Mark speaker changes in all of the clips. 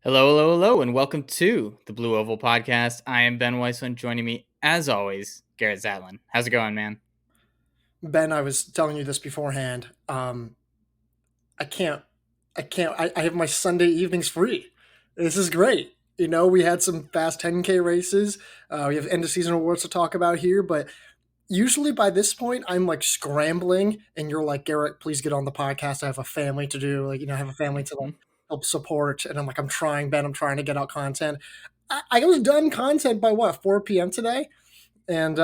Speaker 1: Hello, hello, hello, and welcome to the Blue Oval Podcast. I am Ben Weissman. Joining me, as always, Garrett Zatlin. How's it going, man?
Speaker 2: Ben, I was telling you this beforehand. I can't, I have my Sunday evenings free. This is great. We had some fast 10K races. We have end of season awards to talk about here, but usually by this point, I'm like scrambling, and you're like, Garrett, please get on the podcast. I have a family to do. I have a family to
Speaker 1: Mhm.
Speaker 2: help support, and I'm like, I'm trying, Ben. I'm trying to get out content. I was done content by what 4 p.m. today, and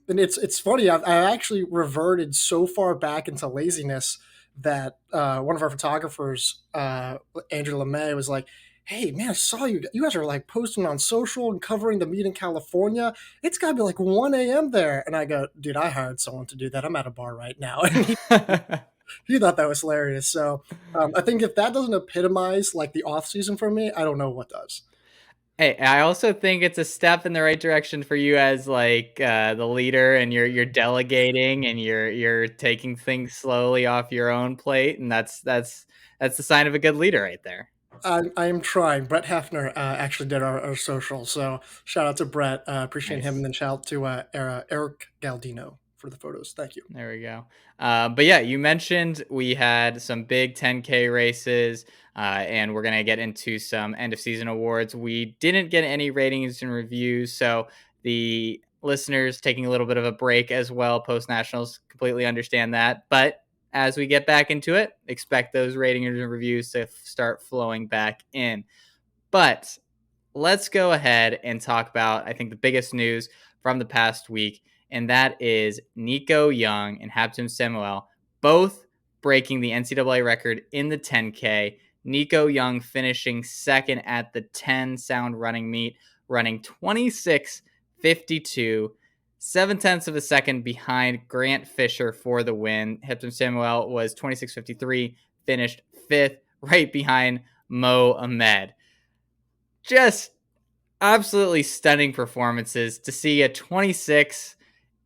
Speaker 2: it's funny. I actually reverted so far back into laziness that one of our photographers, Andrew LeMay, was like, "Hey man, I saw you. You guys are like posting on social and covering the meet in California. It's got to be like 1 a.m. there." And I go, "Dude, I hired someone to do that. I'm at a bar right now." And he thought that was hilarious. So I think if that doesn't epitomize like the off season for me, I don't know what does.
Speaker 1: Hey, I also think it's a step in the right direction for you as the leader, and you're delegating and you're taking things slowly off your own plate, and that's the sign of a good leader right there.
Speaker 2: I am trying. Brett Hefner actually did our social, so shout out to Brett. Appreciate him, and
Speaker 1: Nice.
Speaker 2: then shout out to Eric Galdino for the photos. Thank you.
Speaker 1: There we go. But yeah, you mentioned we had some big 10K races, and we're going to get into some end of season awards. We didn't get any ratings and reviews, so the listeners taking a little bit of a break as well post nationals completely understand that. But as we get back into it, expect those ratings and reviews to start flowing back in. But let's go ahead and talk about, I think, the biggest news from the past week, and that is Nico Young and Habtom Samuel both breaking the NCAA record in the 10K. Nico Young finishing second at the 10 sound running meet, running 26:52, 7/10 of a second behind Grant Fisher for the win. Habtom Samuel was 26:53, finished fifth, right behind Mo Ahmed. Just absolutely stunning performances. To see a 26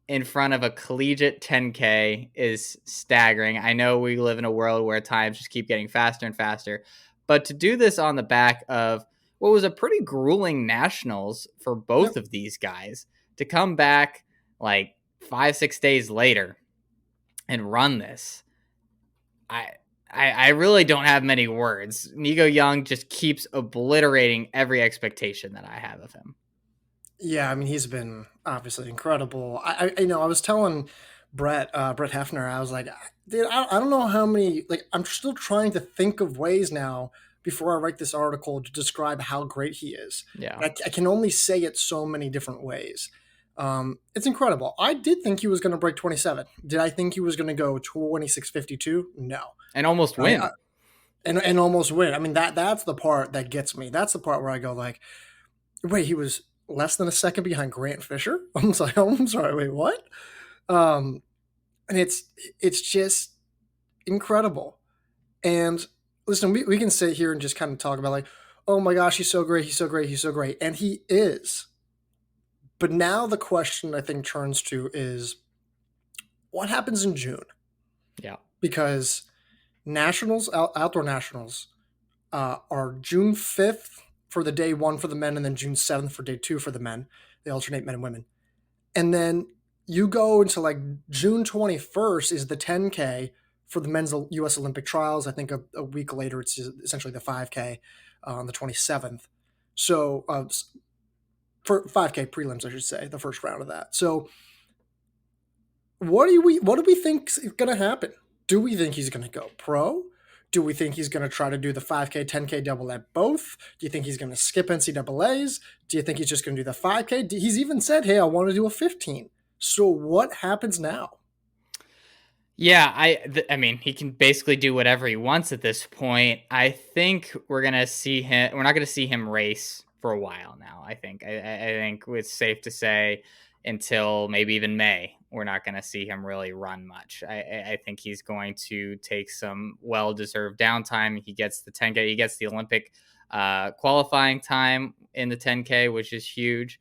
Speaker 1: in front of a collegiate 10K is staggering. I know we live in a world where times just keep getting faster and faster, but to do this on the back of what was a pretty grueling nationals for
Speaker 2: Yep.
Speaker 1: both of these guys, to come back like 5, 6 days later and run this, I I really don't have many words. Nico Young just keeps obliterating every expectation that I have of him.
Speaker 2: Yeah, I mean he's been obviously incredible. I was telling Brett Hefner, I was like, dude, I don't know how many. Like, I'm still trying to think of ways now before I write this article to describe how great he is.
Speaker 1: Yeah.
Speaker 2: I can only say it so many different ways. It's incredible. I did think he was going to break 27. Did I think he was going to go 26:52? No.
Speaker 1: And almost
Speaker 2: I
Speaker 1: win.
Speaker 2: and almost win. I mean that's the part that gets me. That's the part where I go like, wait, he was less than a second behind Grant Fisher. I'm sorry. Wait, what? Um, and it's just incredible. And listen, we can sit here and just kind of talk about like, oh my gosh, he's so great, he's so great, he's so great, and he is. But now the question I think turns to is what happens in June,
Speaker 1: Yeah.
Speaker 2: because outdoor nationals are June 5th for the day one for the men, and then June 7th for day two for the men. They alternate men and women. And then you go into like June 21st is the 10K for the men's U.S. Olympic trials. I think a week later, it's essentially the 5K on the 27th. So for 5K prelims, I should say, the first round of that. So what do we think is going to happen? Do we think he's going to go pro? Do we think he's going to try to do the 5K, 10K double at both? Do you think he's going to skip NCAAs? Do you think he's just going to do the 5K? He's even said, hey, I want to do a 15. So what happens now?
Speaker 1: Yeah, I mean, he can basically do whatever he wants at this point. I think we're gonna see him. We're not gonna see him race for a while now. I think it's safe to say until maybe even May, we're not gonna see him really run much. I think he's going to take some well deserved downtime. He gets the 10K. He gets the Olympic qualifying time in the 10K, which is huge.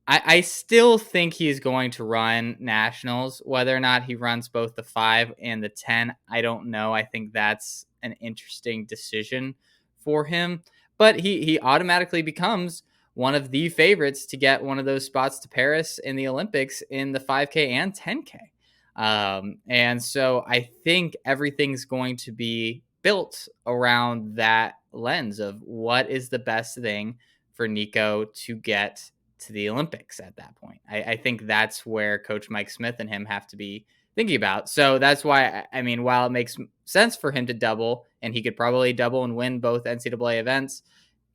Speaker 1: I still think he's going to run nationals. Whether or not he runs both the 5 and the 10, I don't know. I think that's an interesting decision for him. but he automatically becomes one of the favorites to get one of those spots to Paris in the Olympics in the 5K and 10K. And so I think everything's going to be built around that lens of what is the best thing for Nico to get to the Olympics at that point. I think that's where Coach Mike Smith and him have to be thinking about. So that's why, I mean, while it makes sense for him to double, and he could probably double and win both NCAA events,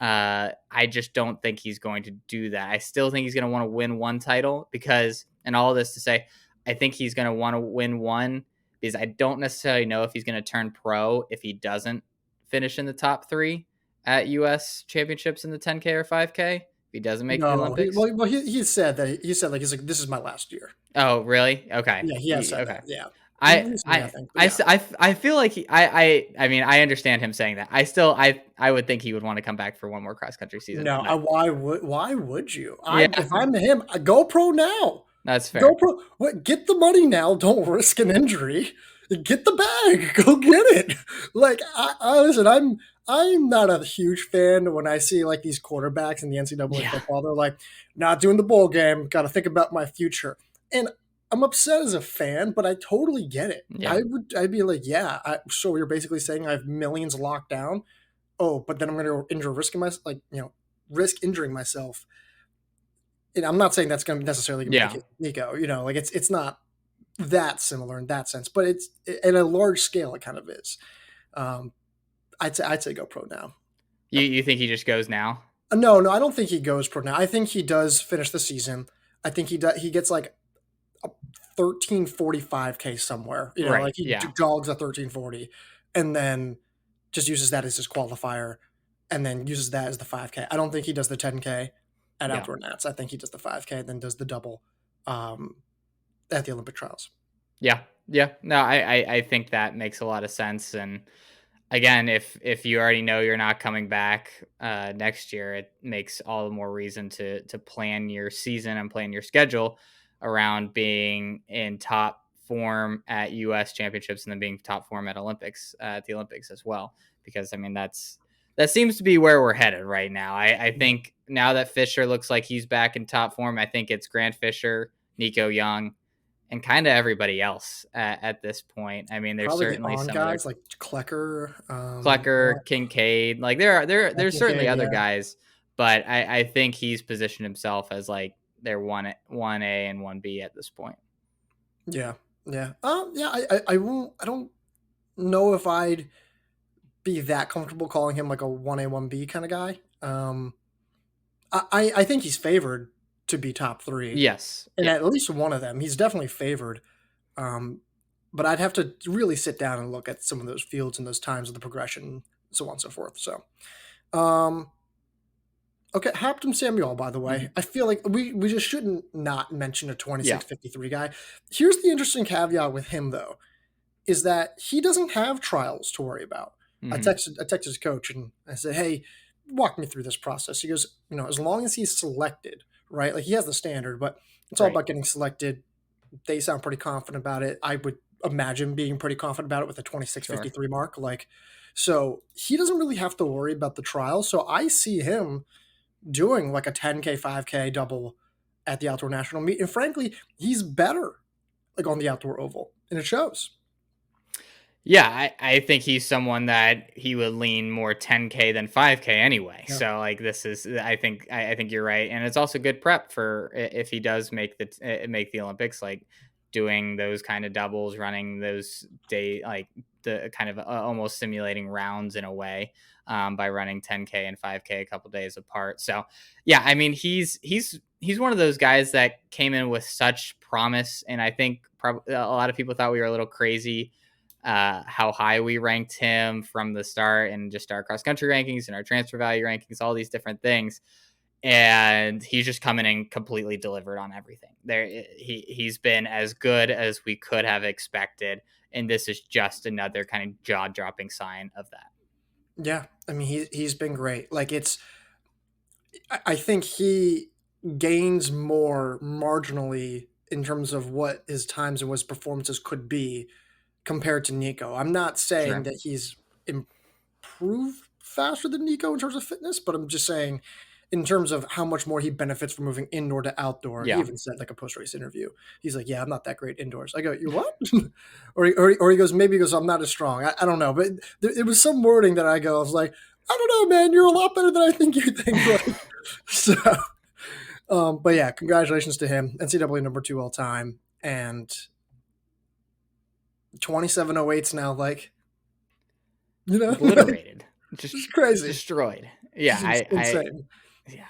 Speaker 1: I just don't think he's going to do that. I still think he's going to want to win one title because, and all this to say, I think he's going to want to win one because I don't necessarily know if he's going to turn pro if he doesn't finish in the top three at U.S. championships in the 10K or 5K. If he doesn't make the
Speaker 2: No,
Speaker 1: Olympics.
Speaker 2: he said that he's like this is my last year.
Speaker 1: Oh, really? Okay.
Speaker 2: Yeah, he has said
Speaker 1: Okay.
Speaker 2: that. Yeah,
Speaker 1: I
Speaker 2: recently I
Speaker 1: I
Speaker 2: think, but yeah.
Speaker 1: I feel like I mean I understand him saying that. I would think he would want to come back for one more cross country season.
Speaker 2: No,
Speaker 1: But
Speaker 2: why would you?
Speaker 1: yeah,
Speaker 2: If I'm him, I go pro now.
Speaker 1: that's fair.
Speaker 2: Go pro. What? Get the money now. Don't risk an injury. Get the bag. Go get it. Like I listen. I'm not a huge fan when I see like these quarterbacks in the NCAA
Speaker 1: Yeah.
Speaker 2: football. They're like, not doing the bowl game. Got to think about my future. And I'm upset as a fan, but I totally get it.
Speaker 1: Yeah.
Speaker 2: I'd be like, yeah. So you're basically saying I have millions locked down. Oh, but then I'm going to injure, risking my like risk injuring myself. And I'm not saying that's going to necessarily be the
Speaker 1: Yeah.
Speaker 2: case with Nico. Like it's not that similar in that sense, but it's at a large scale. It kind of is. Um, I'd say go pro now.
Speaker 1: You think he just goes now?
Speaker 2: No, I don't think he goes pro now. I think he does finish the season. I think he does. He gets like a 13:45K somewhere.
Speaker 1: Right.
Speaker 2: Like he
Speaker 1: Yeah.
Speaker 2: jogs a 13:40, and then just uses that as his qualifier, and then uses that as the 5K. I don't think he does the 10K at
Speaker 1: Yeah.
Speaker 2: outdoor nats. I think he does the 5K and then does the double um, at the Olympic trials.
Speaker 1: Yeah. Yeah. No, I think that makes a lot of sense. And again, if you already know you're not coming back next year, it makes all the more reason to plan your season and plan your schedule around being in top form at U.S. championships and then being top form at at the Olympics as well. Because I mean that seems to be where we're headed right now. I think now that Fisher looks like he's back in top form, I think it's Grant Fisher, Nico Young, and kind of everybody else at this point. I mean, there's
Speaker 2: Probably the
Speaker 1: certainly
Speaker 2: on
Speaker 1: some other
Speaker 2: guys like Klecker,
Speaker 1: Clucker, Kincaid. Like there's certainly
Speaker 2: Kincaid,
Speaker 1: other
Speaker 2: yeah,
Speaker 1: guys, but I think he's positioned himself as like their one A and one B at this point.
Speaker 2: yeah, yeah. Yeah. I won't. I don't know if I'd be that comfortable calling him like a 1A 1B kind of guy. I think he's favored to be top three,
Speaker 1: Yes.
Speaker 2: and
Speaker 1: Yeah.
Speaker 2: at least one of them. He's definitely favored. Um, but I'd have to really sit down and look at some of those fields and those times of the progression, so on and so forth. So, um, okay, Habtom Samuel, by the way,
Speaker 1: Mhm.
Speaker 2: I feel like we just shouldn't not mention a
Speaker 1: Yeah.
Speaker 2: 26:53 guy. Here's the interesting caveat with him, though, is that he doesn't have trials to worry about.
Speaker 1: Hmm.
Speaker 2: I texted his coach and I said, "Hey, walk me through this process." He goes, as long as he's selected, right? Like he has the standard, but it's all
Speaker 1: Right.
Speaker 2: about getting selected. They sound pretty confident about it. I would imagine being pretty confident about it with a
Speaker 1: Sure.
Speaker 2: 26:53 mark. Like, so he doesn't really have to worry about the trial. So I see him doing like a 10K, 5K double at the outdoor national meet. And frankly, he's better like on the outdoor oval, and it shows.
Speaker 1: Yeah, I think he's someone that he would lean more 10K than 5K anyway.
Speaker 2: Yeah.
Speaker 1: So like this is I think you're right, and it's also good prep for if he does make the Olympics, like doing those kind of doubles, running those like the kind of almost simulating rounds in a way by running 10K and 5K a couple days apart. So yeah, I mean he's one of those guys that came in with such promise, and I think probably a lot of people thought we were a little crazy how high we ranked him from the start and just our cross country rankings and our transfer value rankings, all these different things. And he's just coming in completely delivered on everything. He's been as good as we could have expected, and this is just another kind of jaw dropping sign of that.
Speaker 2: Yeah. I mean, he's been great. Like I think he gains more marginally in terms of what his times and what his performances could be compared to Nico. I'm not saying
Speaker 1: Sure.
Speaker 2: that he's improved faster than Nico in terms of fitness, but I'm just saying in terms of how much more he benefits from moving indoor to outdoor. He
Speaker 1: Yeah.
Speaker 2: even said like a post race interview. He's like, "Yeah, I'm not that great indoors." I go, "You what?" or he goes, maybe he goes, "I'm not as strong." I don't know, but it was some wording that I was like, "I don't know, man. You're a lot better than I think you think." Like, so, but yeah, congratulations to him, NCAA number 2 all time, and 2708's now like,
Speaker 1: Obliterated, just
Speaker 2: it's crazy.
Speaker 1: destroyed. Yeah,
Speaker 2: It's insane.
Speaker 1: yeah.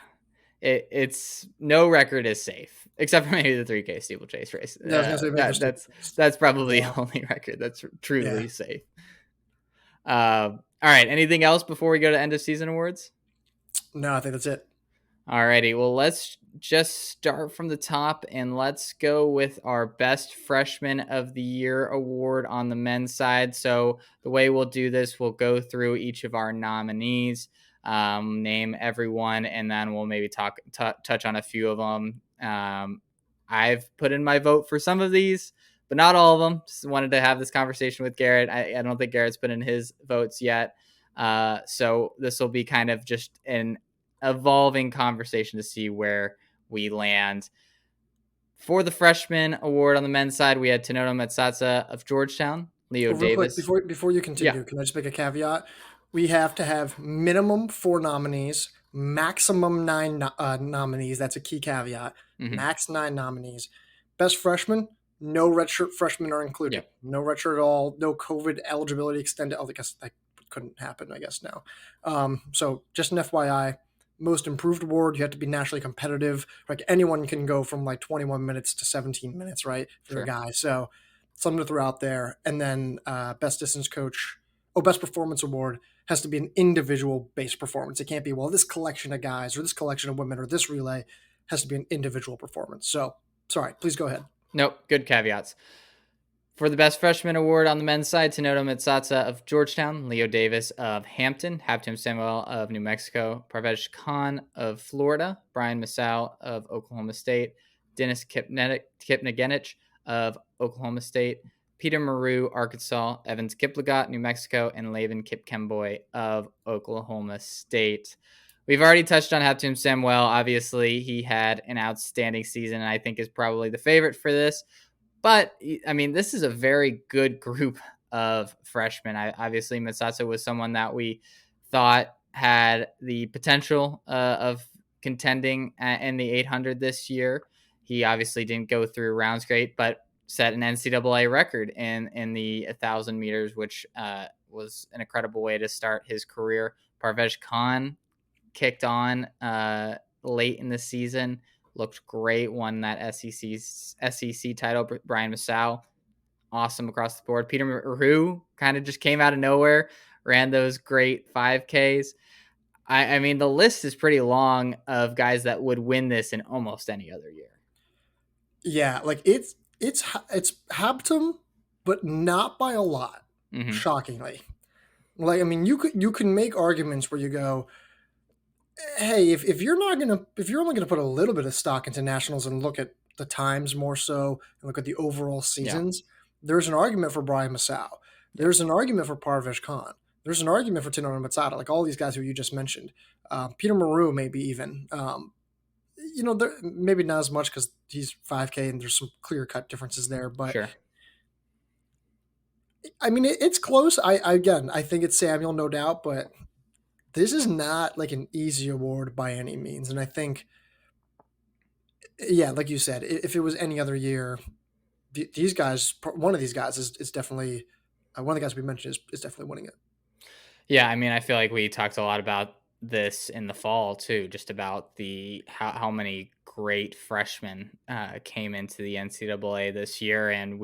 Speaker 1: It's no record is safe except for maybe the 3K steeplechase race.
Speaker 2: Yeah, I was gonna say maybe
Speaker 1: That's probably
Speaker 2: yeah,
Speaker 1: the only record that's
Speaker 2: yeah.
Speaker 1: truly safe. All right. Anything else before we go to end of season awards?
Speaker 2: No, I think that's it.
Speaker 1: Alrighty, well, let's just start from the top and let's go with our Best Freshman of the Year award on the men's side. So, the way we'll do this, we'll go through each of our nominees, name everyone, and then we'll maybe touch on a few of them. I've put in my vote for some of these, but not all of them. Just wanted to have this conversation with Garrett. I don't think Garrett's put in his votes yet. So, this will be kind of just an evolving conversation to see where we land. For the freshman award on the men's side, we had Tanoto Metsatsa of Georgetown, Leo
Speaker 2: Oh, real quick,
Speaker 1: Davis.
Speaker 2: before you
Speaker 1: Yeah.
Speaker 2: continue, can I just make a caveat? We have to have minimum 4 nominees, maximum 9 nominees. That's a key caveat.
Speaker 1: Mm-hmm.
Speaker 2: Max 9 nominees. Best freshman, no redshirt freshmen are included.
Speaker 1: Yep.
Speaker 2: No redshirt at all. No COVID eligibility extended. I guess that couldn't happen, I guess now. So just an FYI, most improved award, you have to be nationally competitive. Like anyone can go from like 21 minutes to 17 minutes, right? For a
Speaker 1: Sure.
Speaker 2: guy. So something to throw out there. And then best distance coach, best performance award has to be an individual based performance. It can't be, well, this collection of guys or this collection of women or this relay has to be an individual performance. So, sorry, please go ahead.
Speaker 1: Nope. Good caveats. For the Best Freshman Award on the men's side, Tanoto Metsatsa of Georgetown, Leo Davis of Hampton, Habtom Samuel of New Mexico, Parvesh Khan of Florida, Brian Masau of Oklahoma State, Dennis Kipnagenich of Oklahoma State, Peter Maru, Arkansas, Evans Kiplagat, New Mexico, and Laven Kipkemboy of Oklahoma State. We've already touched on Habtom Samuel. Obviously, he had an outstanding season, and I think is probably the favorite for this. But I mean, this is a very good group of freshmen. Obviously, Matsatsa was someone that we thought had the potential of contending in the 800 this year. He obviously didn't go through rounds great, but set an NCAA record in the 1,000 meters, which was an incredible way to start his career. Parvesh Khan kicked on late in the season, looked great, won that SEC title. Brian Masau, awesome across the board. Peter Maru kind of just came out of nowhere, ran those great 5Ks. I mean, the list is pretty long of guys that would win this in almost any other year.
Speaker 2: Yeah, like it's Habtom, but not by a lot.
Speaker 1: Mm-hmm.
Speaker 2: Shockingly, like I mean, you can make arguments where you go, hey, if you're only gonna put a little bit of stock into nationals and look at the times more so and look at the overall
Speaker 1: Yeah.
Speaker 2: seasons, there's an argument for Brian Masau.
Speaker 1: Yep.
Speaker 2: There's an argument for Parvesh Khan. There's an argument for Tinoto Matsata, like all these guys who you just mentioned. Peter Maru, maybe even. Maybe not as much because he's 5K and there's some clear cut differences there. But
Speaker 1: Sure.
Speaker 2: I mean, it's close. I think it's Samuel, no doubt, but this is not like an easy award by any means. And I think, yeah, like you said, if it was any other year, these guys, one of these guys is definitely one of the guys we mentioned is definitely winning it.
Speaker 1: Yeah, I mean, I feel like we talked a lot about this in the fall too, just about the how many great freshmen came into the NCAA this year, and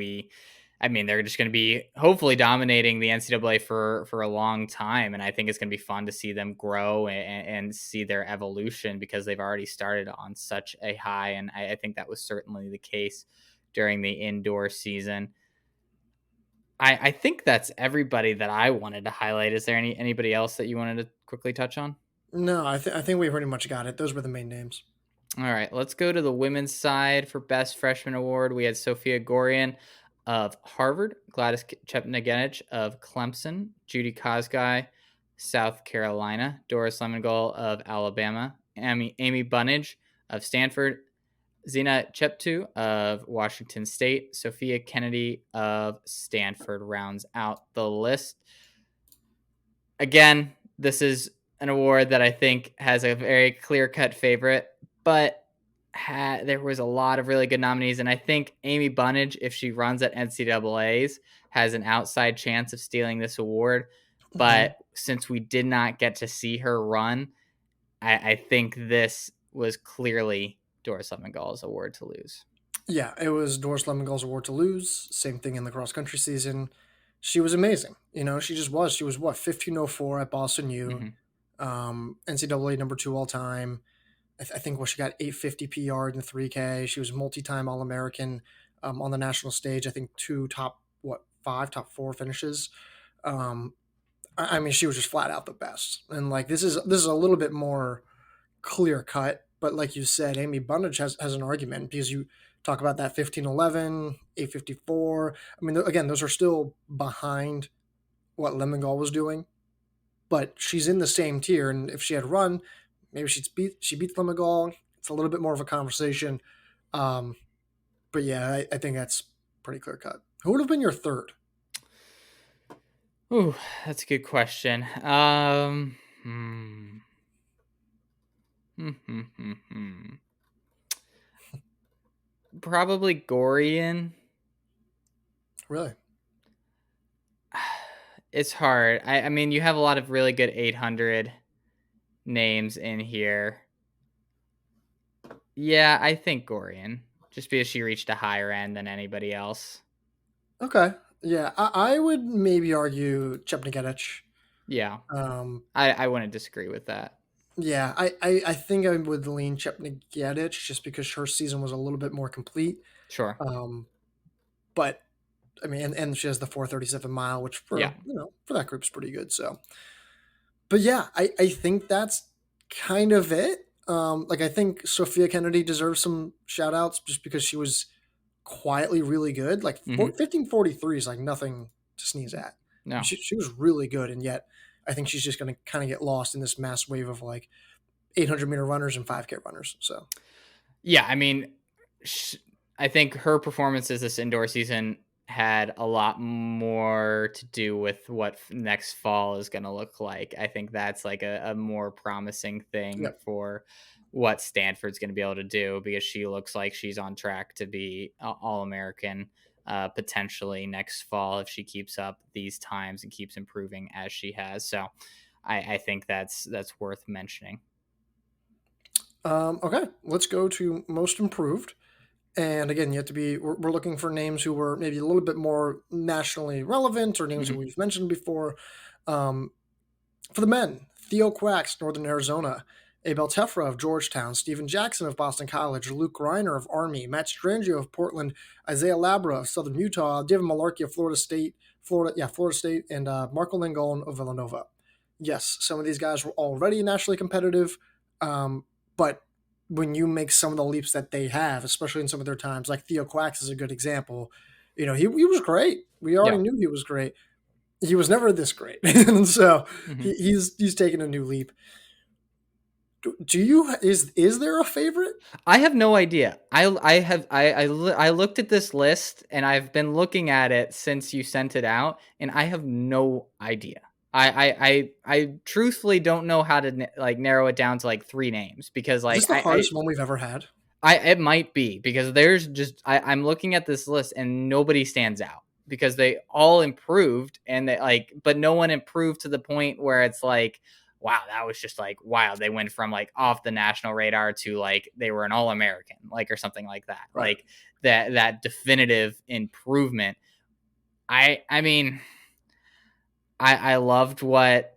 Speaker 1: I mean, they're just going to be hopefully dominating the NCAA for a long time, and I think it's going to be fun to see them grow and see their evolution because they've already started on such a high, and I think that was certainly the case during the indoor season. I think that's everybody that I wanted to highlight. Is there anybody else that you wanted to quickly touch on?
Speaker 2: No, I think we pretty much got it. Those were the main names.
Speaker 1: All right, let's go to the women's side for Best Freshman Award. We had Sophia Gorian of Harvard, Gladys Chepnagenich of Clemson, Judy Kosgei South Carolina, Doris Lemongol of Alabama, Amy Bunnage of Stanford, Zina Cheptu of Washington State, Sophia Kennedy of Stanford rounds out the list. Again, this is an award that I think has a very clear-cut favorite, but there was a lot of really good nominees, and I think Amy Bunnage, if she runs at NCAA's, has an outside chance of stealing this award.
Speaker 2: Mhm.
Speaker 1: But since we did not get to see her run, I think this was clearly Doris Lemongol's award to lose.
Speaker 2: Yeah, it was Doris Lemongol's award to lose. Same thing in the cross country season. She was amazing. She just was. She was what 15:04 at Boston U,
Speaker 1: Mm-hmm.
Speaker 2: NCAA number two all time. I think she got 850 PR in the 3K. She was multi-time All American on the national stage. I think two top four finishes. Um, I mean, she was just flat out the best. And like this is a little bit more clear cut, but like you said, Amy Bunnage has an argument because you talk about that 15:11, 854. I mean, again, those are still behind what Lemongol was doing, but she's in the same tier. And if she had run, maybe she beats Lemongol. It's a little bit more of a conversation. Um, but yeah, I think that's pretty clear cut. Who would have been your third?
Speaker 1: Ooh, that's a good question. Hmm, hmm, hmm, hmm. Probably Gorian.
Speaker 2: Really?
Speaker 1: It's hard. I mean, you have a lot of really good 800 names in here. Yeah, I think Gorian, just because she reached a higher end than anybody else.
Speaker 2: Okay. Yeah, I would maybe argue Chepngetich.
Speaker 1: Yeah,
Speaker 2: Um,
Speaker 1: I wouldn't disagree with that.
Speaker 2: Yeah, I think I would lean Chepngetich just because her season was a little bit more complete.
Speaker 1: Sure.
Speaker 2: Um, but I mean, and she has the 437 mile, which
Speaker 1: Yeah.
Speaker 2: for that group's pretty good. So, but yeah, I think that's kind of it. Like I think Sophia Kennedy deserves some shout outs just because she was quietly really good. Like
Speaker 1: Hmm.
Speaker 2: 1543 is like nothing to sneeze at. I mean,
Speaker 1: No.
Speaker 2: she was really good, and yet I think she's just going to kind of get lost in this mass wave of like 800-meter runners and 5K runners. So
Speaker 1: Yeah, I mean, sh- I think her performances this indoor season had a lot more to do with what next fall is going to look like. I think that's like a more promising thing
Speaker 2: yep.
Speaker 1: for what Stanford's going to be able to do because she looks like she's on track to be All American potentially next fall if she keeps up these times and keeps improving as she has. So I think that's worth mentioning.
Speaker 2: Okay, let's go to most improved. And again, you have to be. We're looking for names who were maybe a little bit more nationally relevant, or names that
Speaker 1: Hmm.
Speaker 2: we've mentioned before. Um, for the men, Theo Quacks, Northern Arizona, Abel Tefra of Georgetown, Steven Jackson of Boston College, Luke Reiner of Army, Matt Strangio of Portland, Isaiah Labra of Southern Utah, David Malarkey of Florida State, and Marco Langone of Villanova. Yes, some of these guys were already nationally competitive, but when you make some of the leaps that they have, especially in some of their times, like Theo Quacks is a good example. He was great. We already
Speaker 1: Yeah.
Speaker 2: knew he was great. He was never this great, and so
Speaker 1: Hmm.
Speaker 2: he's taken a new leap. Do you is there a favorite?
Speaker 1: I have no idea. I looked at this list and I've been looking at it since you sent it out, and I have no idea. I truthfully don't know how to like narrow it down to like three names because
Speaker 2: Is
Speaker 1: like
Speaker 2: this the hardest one we've ever had?
Speaker 1: it might be because there's just I'm looking at this list and nobody stands out because they all improved and they like but no one improved to the point where it's like wow that was just like wow they went from like off the national radar to like they were an all-American like or something like that
Speaker 2: Right.
Speaker 1: like that definitive improvement. I mean I loved what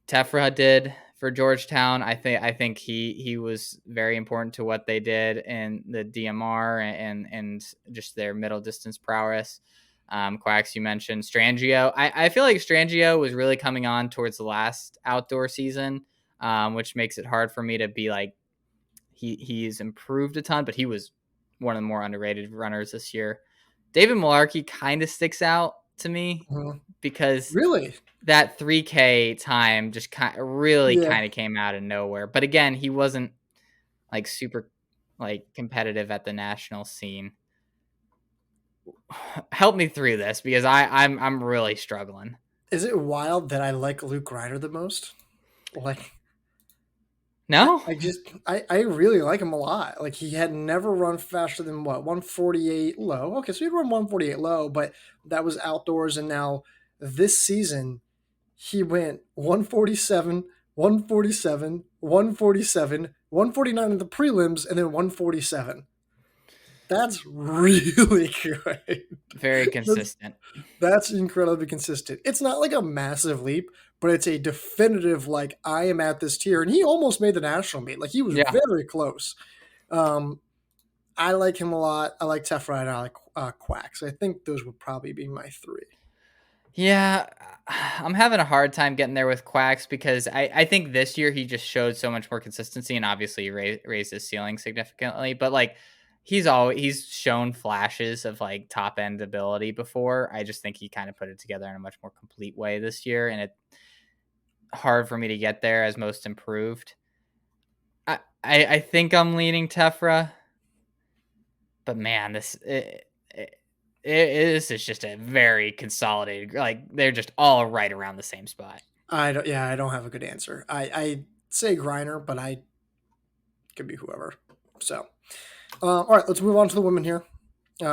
Speaker 1: Tefra did for Georgetown. I think he was very important to what they did in the DMR and just their middle distance prowess. Quacks, you mentioned Strangio. I feel like Strangio was really coming on towards the last outdoor season, which makes it hard for me to be like he's improved a ton, but he was one of the more underrated runners this year. David Malarkey kind of sticks out to me
Speaker 2: Mhm.
Speaker 1: because
Speaker 2: Really?
Speaker 1: that 3K time just really
Speaker 2: Yeah.
Speaker 1: kind of came out of nowhere. But again, he wasn't like super like competitive at the national scene. Help me through this because I'm really struggling.
Speaker 2: Is it wild that I like Luke Griner the most? Like,
Speaker 1: No?
Speaker 2: I really like him a lot. Like he had never run faster than what 148 low. Okay, so he'd run 148 low, but that was outdoors. And now this season he went 147, 147, 147, 149 in the prelims, and then 147. That's really good.
Speaker 1: Very
Speaker 2: That's
Speaker 1: consistent.
Speaker 2: That's incredibly consistent. It's not like a massive leap, but it's a definitive like I am at this tier. And he almost made the national meet. Like he was
Speaker 1: Yeah.
Speaker 2: very close. Um, I like him a lot. I like Tefra and I like Quack. So I think those would probably be my three.
Speaker 1: Yeah, I'm having a hard time getting there with Quacks because I think this year he just showed so much more consistency and obviously he raised his ceiling significantly. But like he's shown flashes of like top end ability before. I just think he kind of put it together in a much more complete way this year, and it's hard for me to get there as most improved. I think I'm leaning Tefra, but man, this is just a very consolidated. Like they're just all right around the same spot.
Speaker 2: I don't. Yeah, I don't have a good answer. I say Griner, but I could be whoever. So, all right, let's move on to the women here. We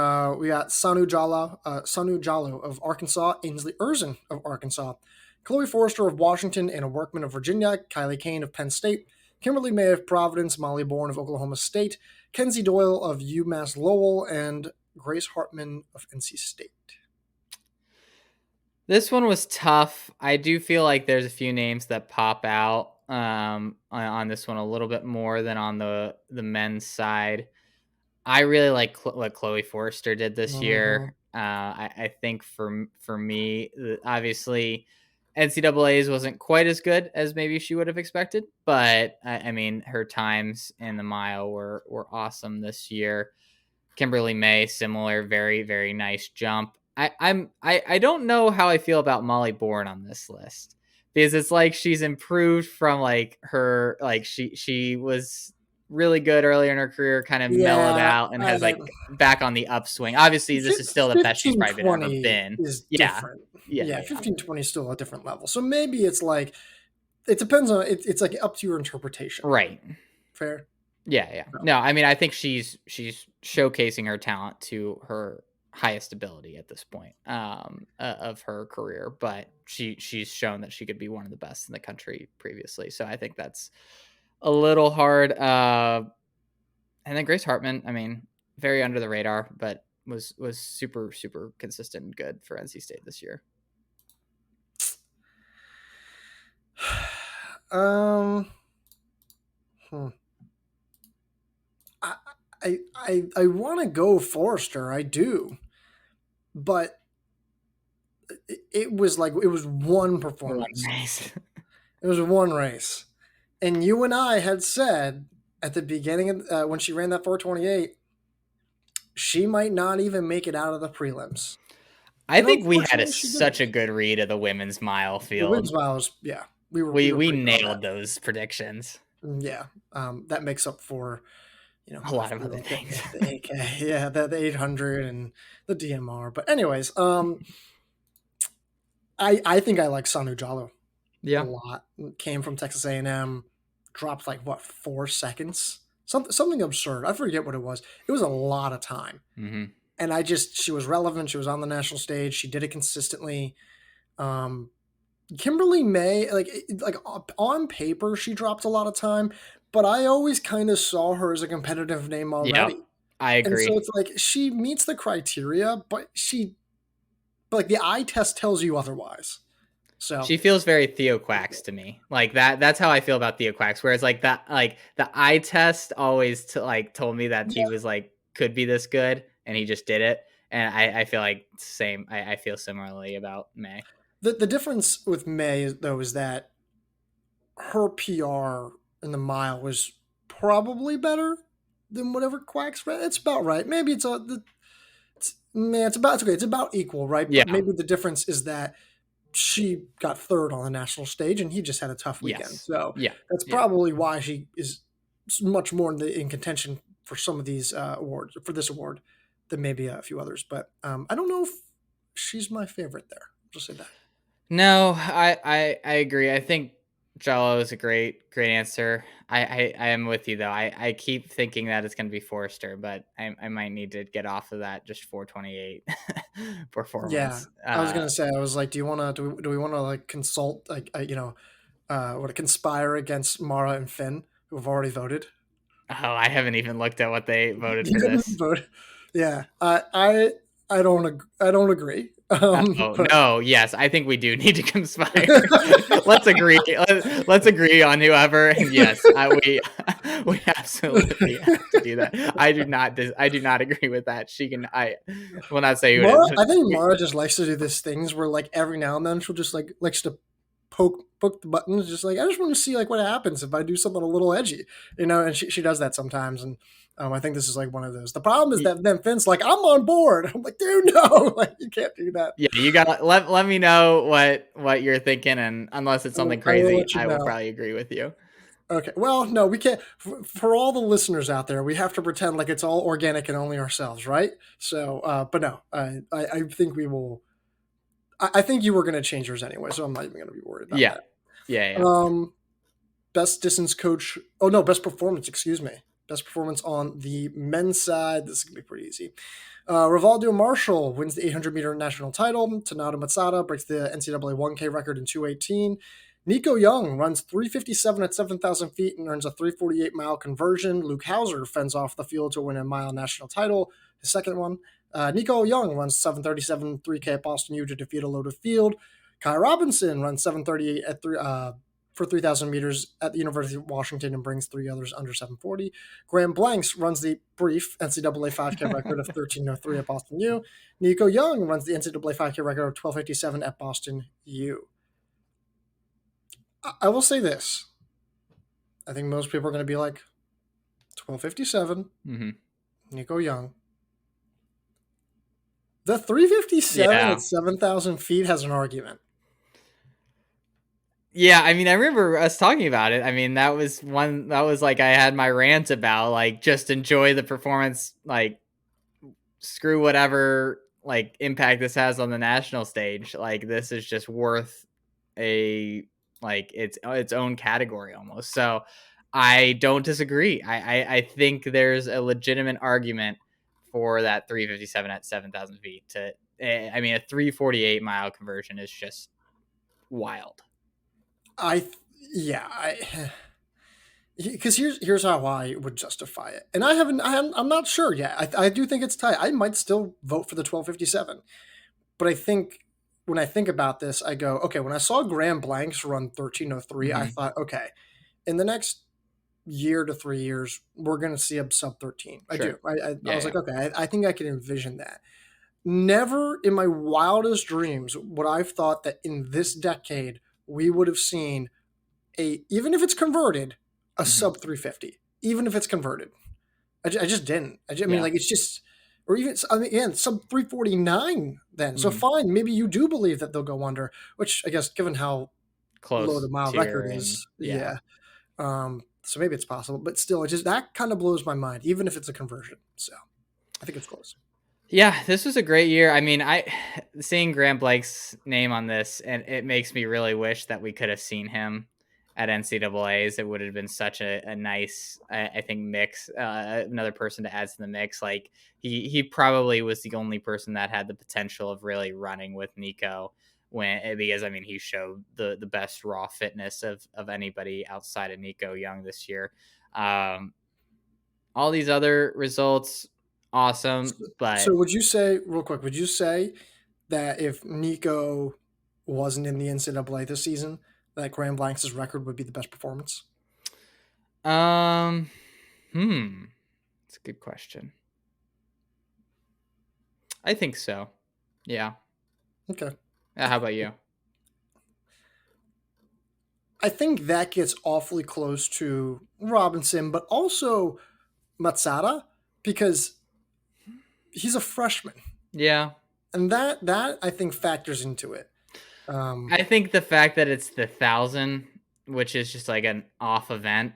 Speaker 2: got Sanu Jallo of Arkansas, Ainsley Erzin of Arkansas, Chloe Forrester of Washington, Anna Workman of Virginia, Kylie Kane of Penn State, Kimberly May of Providence, Molly Bourne of Oklahoma State, Kenzie Doyle of UMass Lowell, and Grace Hartman of NC State.
Speaker 1: This one was tough. I do feel like there's a few names that pop out on this one a little bit more than on the men's side. I really like what Chloe Forrester did this
Speaker 2: Mm-hmm.
Speaker 1: year. I think for me, obviously, NCAA's wasn't quite as good as maybe she would have expected, but I mean, her times in the mile were awesome this year. Kimberly May, similar, very very nice jump. I don't know how I feel about Molly Bourne on this list because it's like she's improved from like her like she was really good earlier in her career, kind of mellowed
Speaker 2: Yeah,
Speaker 1: out and has like back on the upswing. Obviously, this is still the best she's
Speaker 2: fifteen
Speaker 1: probably ever
Speaker 2: twenty
Speaker 1: been.
Speaker 2: is
Speaker 1: Yeah,
Speaker 2: different.
Speaker 1: yeah,
Speaker 2: Yeah,
Speaker 1: yeah,
Speaker 2: 1520 is still a different level. So maybe it's like it depends on it's like up to your interpretation.
Speaker 1: right.
Speaker 2: Fair.
Speaker 1: Yeah, yeah.
Speaker 2: No.
Speaker 1: No, I mean, I think she's showcasing her talent to her highest ability at this point of her career, but she's shown that she could be one of the best in the country previously. So I think that's a little hard. And then Grace Hartman, I mean, very under the radar, but was super super consistent and good for NC State this year.
Speaker 2: Um. hmm. I I want to go Forrester. I do, but it was like it was one
Speaker 1: One
Speaker 2: performance.
Speaker 1: race.
Speaker 2: It was one race, and you and I had said at the beginning of when she ran that 428, she might not even make it out of the prelims,
Speaker 1: I
Speaker 2: and
Speaker 1: think we had
Speaker 2: unfortunately, she
Speaker 1: such a
Speaker 2: didn't.
Speaker 1: good read of the women's mile
Speaker 2: The women's
Speaker 1: field.
Speaker 2: miles, yeah, we were
Speaker 1: We
Speaker 2: pretty good on
Speaker 1: nailed
Speaker 2: that.
Speaker 1: those predictions.
Speaker 2: Yeah, that makes up for
Speaker 1: A lot of other things.
Speaker 2: the 8K, yeah, the 800 and the DMR. But anyways, I think I like Sanu Jallo a
Speaker 1: Yeah.
Speaker 2: lot. Came from Texas A&M, dropped like what 4 seconds, something absurd. I forget what it was. It was a lot of time,
Speaker 1: Mhm.
Speaker 2: and she was relevant. She was on the national stage. She did it consistently. Um, Kimberly May, like on paper, she dropped a lot of time, but I always kind of saw her as a competitive name
Speaker 1: Yep.
Speaker 2: already.
Speaker 1: I
Speaker 2: And so
Speaker 1: agree.
Speaker 2: it's like she meets the criteria, but like the eye test tells you otherwise. So
Speaker 1: She feels very Theo Quacks to me. Like that's how I feel about Theo Quacks. Whereas like the eye test always told me that he
Speaker 2: yeah,
Speaker 1: was like could be this good and he just did it. And I feel like same I feel similarly about May.
Speaker 2: the difference with May though is that her PR in the mile was probably better than whatever Quacks ran. It's about right. Maybe it's man, it's okay. It's about equal, right? But
Speaker 1: Yeah.
Speaker 2: maybe the difference is that she got third on the national stage and he just had a tough weekend.
Speaker 1: Yes.
Speaker 2: So
Speaker 1: Yeah.
Speaker 2: that's
Speaker 1: Yeah.
Speaker 2: probably why she is much more in contention for some of these awards, for this award, than maybe a few others. But I don't know if she's my favorite there. I'll just say that.
Speaker 1: No, I agree. I think Jello is a great answer. I am with you though. I keep thinking that it's going to be Forrester, but I might need to get off of that just 428
Speaker 2: Yeah,
Speaker 1: performance.
Speaker 2: I was gonna say. I was like, do you want to do we want to like consult like what to conspire against Mara and Finn who have already voted?
Speaker 1: Oh, I haven't even looked at what they voted
Speaker 2: You
Speaker 1: for
Speaker 2: haven't
Speaker 1: this.
Speaker 2: voted. Yeah, I don't agree.
Speaker 1: Oh
Speaker 2: But
Speaker 1: no, yes, I think we do need to conspire. let's agree. Let's agree on whoever, and yes, we absolutely have to do that. I do not agree with that. She can. I will not say who it
Speaker 2: Mara,
Speaker 1: is.
Speaker 2: I think Mara just likes to do these things where like every now and then she'll just like likes to poke the buttons, just like I just want to see like what happens if I do something a little edgy, and she does that sometimes, and I think this is like one of those. The problem is that then Finn's like, I'm on board. I'm like, dude, no, like you can't do that.
Speaker 1: Yeah, you got to let me know what you're thinking, and unless it's something
Speaker 2: I will
Speaker 1: crazy,
Speaker 2: let you
Speaker 1: I will
Speaker 2: know.
Speaker 1: probably agree with you.
Speaker 2: Okay. Well, no, we can't. For all the listeners out there, we have to pretend like it's all organic and only ourselves, right? So, but no, I think we will. I think you were going to change yours anyway, so I'm not even going to be worried about
Speaker 1: Yeah,
Speaker 2: that.
Speaker 1: yeah, yeah.
Speaker 2: Um, best distance coach. Oh no, best performance. Excuse me. Best performance on the men's side. This is gonna be pretty easy. Rivaldo Marshall wins the 800-meter national title. Tanada Matsada breaks the NCAA 1K record in 2:18. Nico Young runs 3:57 at 7,000 feet and earns a 3:48 mile conversion. Luke Hauser fends off the field to win a mile national title, his second one. Nico Young runs 7:37 3K at Boston U to defeat a loaded field. Kai Robinson runs 7:38 at for 3,000 meters at the University of Washington and brings three others under 7:40. Graham Blanks runs the brief NCAA 5K record of 13:03 at Boston U. Nico Young runs the NCAA 5K record of 12:57 at Boston U. I will say this. I think most people are going to be like 12:57,
Speaker 1: Mm-hmm.
Speaker 2: Nico Young. The 3:57
Speaker 1: Yeah.
Speaker 2: at 7,000 feet has an argument.
Speaker 1: Yeah, I mean, I remember us talking about it. I mean, that was one that was like I had my rant about like just enjoy the performance, like screw whatever like impact this has on the national stage. Like this is just worth a like its own category almost. So I don't disagree. I think there's a legitimate argument for that 357 at 7,000 feet. I mean, a 348 mile conversion is just wild.
Speaker 2: I yeah, I because here's how I would justify it, and I'm not sure yet. I do think it's tight. I might still vote for the 12:57, but I think when I think about this, I go, okay. When I saw Graham Blanks run 13:03, I
Speaker 1: Hmm.
Speaker 2: thought, okay, in the next year to 3 years, we're going to see a sub 13. I
Speaker 1: Sure.
Speaker 2: do. I
Speaker 1: Yeah.
Speaker 2: was like,
Speaker 1: Yeah.
Speaker 2: okay, I think I can envision that. Never in my wildest dreams would I've thought that in this decade we would have seen even if it's converted, a
Speaker 1: Hmm.
Speaker 2: sub 350, even if it's converted. I just didn't. I mean,
Speaker 1: Yeah.
Speaker 2: like, it's just, or even, I mean, again, sub 349 then. So
Speaker 1: Hmm.
Speaker 2: fine, maybe you do believe that they'll go under, which I guess, given how low the
Speaker 1: Close
Speaker 2: mile record
Speaker 1: tier and
Speaker 2: is,
Speaker 1: yeah.
Speaker 2: yeah. So maybe it's possible, but still, it just, that kind of blows my mind, even if it's a conversion. So I think it's close.
Speaker 1: Yeah, this was a great year. I mean, I seeing Grant Blake's name on this, and it makes me really wish that we could have seen him at NCAA's. It would have been such a nice, I think, mix. Another person to add to the mix. Like he probably was the only person that had the potential of really running with Nico because I mean he showed the best raw fitness of anybody outside of Nico Young this year. Um, all these other results, awesome,
Speaker 2: So
Speaker 1: but
Speaker 2: would you say, real quick, would you say that if Nico wasn't in the NCAA this season, that Graham Blanks' record would be the best performance?
Speaker 1: Um, hmm. It's a good question. I think so. Yeah.
Speaker 2: Okay.
Speaker 1: How about you?
Speaker 2: I think that gets awfully close to Robinson, but also Matsada because he's a freshman.
Speaker 1: Yeah.
Speaker 2: and that I think factors into it.
Speaker 1: I think the fact that it's the 1,000, which is just like an off event,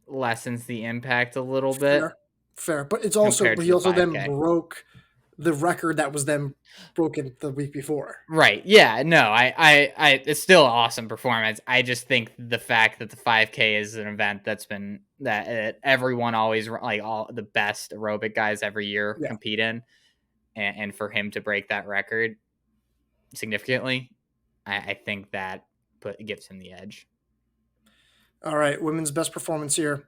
Speaker 1: lessens the impact a little bit
Speaker 2: Fair, fair, but
Speaker 1: compared to
Speaker 2: he
Speaker 1: the
Speaker 2: also then
Speaker 1: 5K.
Speaker 2: broke the record that was then broken the week before.
Speaker 1: Right. Yeah. No, it's still an awesome performance. I just think the fact that the 5K is an event that's been that everyone always like all the best aerobic guys every year
Speaker 2: Yeah.
Speaker 1: compete in, and for him to break that record significantly, I think that gives him the edge.
Speaker 2: All right, women's best performance here.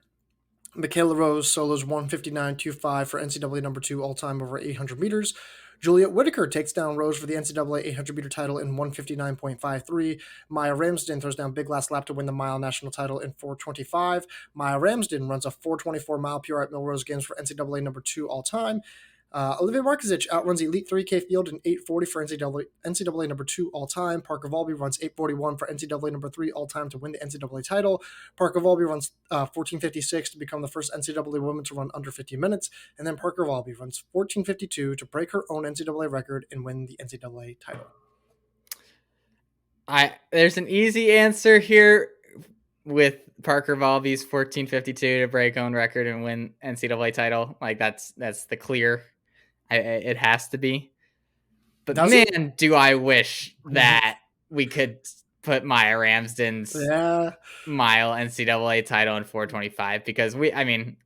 Speaker 2: Michaela Rose solos 159.25 for NCAA number two all time over 800 meters. Juliet Whitaker takes down Rose for the NCAA 800 meter title in 159.53. Maya Ramsden throws down big last lap to win the mile national title in 425. Maya Ramsden runs a 424 mile PR at Melrose Games for NCAA number two all time. Olivia Markovic outruns Elite 3K field in 840 for NCAA number two all time. Parker Volby runs 841 for NCAA number three all time to win the NCAA title. Parker Volby runs 1456 to become the first NCAA woman to run under 50 minutes. And then Parker Volby runs 1452 to break her own NCAA record and win the NCAA title.
Speaker 1: There's an easy answer here with Parker Volby's 1452 to break own record and win NCAA title. Like that's the clear. It has to be. But
Speaker 2: Does it?
Speaker 1: man, do I wish that we could put Maya Ramsden's
Speaker 2: Yeah.
Speaker 1: mile NCAA title in 425 because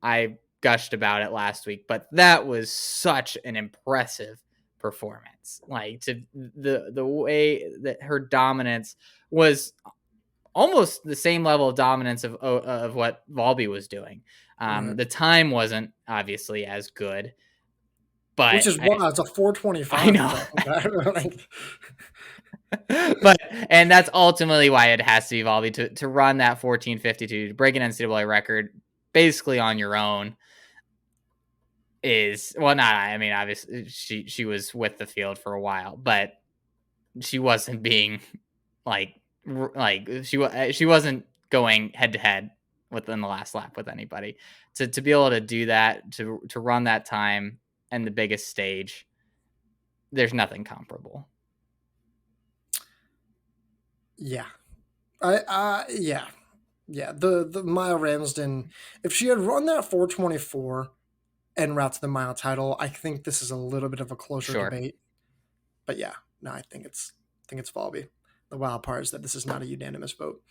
Speaker 1: I gushed about it last week, but that was such an impressive performance. Like to the way that her dominance was almost the same level of dominance of what Volby was doing.
Speaker 2: Right.
Speaker 1: The time wasn't obviously as good, but
Speaker 2: Which is wild. It's a
Speaker 1: I
Speaker 2: 425.
Speaker 1: know.
Speaker 2: Like,
Speaker 1: But and that's ultimately why it has to be Volby to run that 1452 to break an NCAA record basically on your own is well not I mean obviously she was with the field for a while, but she wasn't being like she wasn't going head to head within the last lap with anybody. To be able to do that, to run that time and the biggest stage, there's nothing comparable.
Speaker 2: yeah. Yeah. Yeah. The Maya Ramsden, if she had run that 424 en route to the mile title, I think this is a little bit of a closer
Speaker 1: Sure.
Speaker 2: debate. But yeah, no, I think it's Volby. The wild part is that this is not a unanimous vote.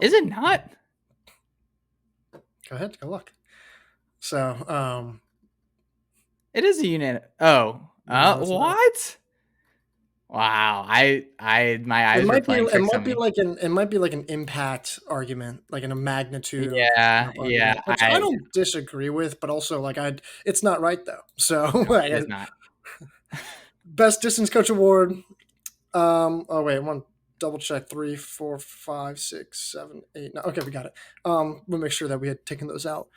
Speaker 1: Is it not?
Speaker 2: Go ahead, go look. So,
Speaker 1: It is a unit. Oh,
Speaker 2: no, it's not.
Speaker 1: what? Wow. My
Speaker 2: It
Speaker 1: eyes were
Speaker 2: might be.
Speaker 1: playing
Speaker 2: It
Speaker 1: tricks
Speaker 2: might
Speaker 1: on
Speaker 2: be
Speaker 1: me.
Speaker 2: like an. It might be like an impact argument, like in a magnitude
Speaker 1: Yeah,
Speaker 2: kind of
Speaker 1: yeah.
Speaker 2: argument, which I don't disagree with. But also, like it's not right though. So,
Speaker 1: No,
Speaker 2: like,
Speaker 1: it is not.
Speaker 2: best distance coach award. Oh wait, one double check. 3, 4, 5, 6, 7, 8. No, okay, we got it. We'll make sure that we had taken those out.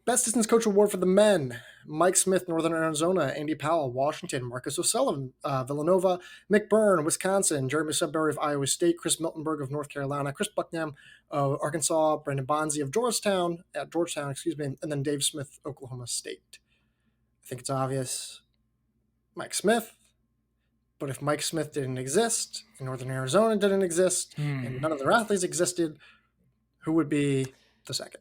Speaker 2: Best distance coach award for the men: Mike Smith, Northern Arizona; Andy Powell, Washington; Marcus O'Sullivan, Villanova; Mick Byrne, Wisconsin; Jeremy Sudbury of Iowa State; Chris Miltenberg of North Carolina; Chris Bucknam of Arkansas; Brandon Bonzi of Georgetown, excuse me, and then Dave Smith, Oklahoma State. I think it's obvious. Mike Smith. But if Mike Smith didn't exist, and Northern Arizona didn't exist, and none of their athletes existed, who would be the second?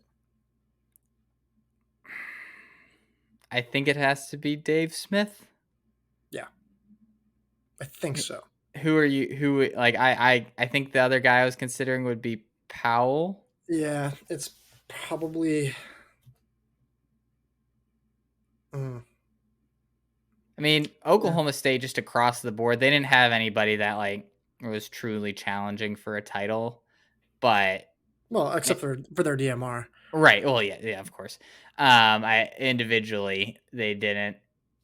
Speaker 1: I think it has to be Dave Smith.
Speaker 2: Yeah, I think so.
Speaker 1: Who are you? Who like I think the other guy I was considering would be Powell.
Speaker 2: Yeah, it's probably.
Speaker 1: I mean, Oklahoma State just across the board, they didn't have anybody that like was truly challenging for a title, but
Speaker 2: Well, except for their DMR.
Speaker 1: right. Well, yeah, of course. I individually they didn't,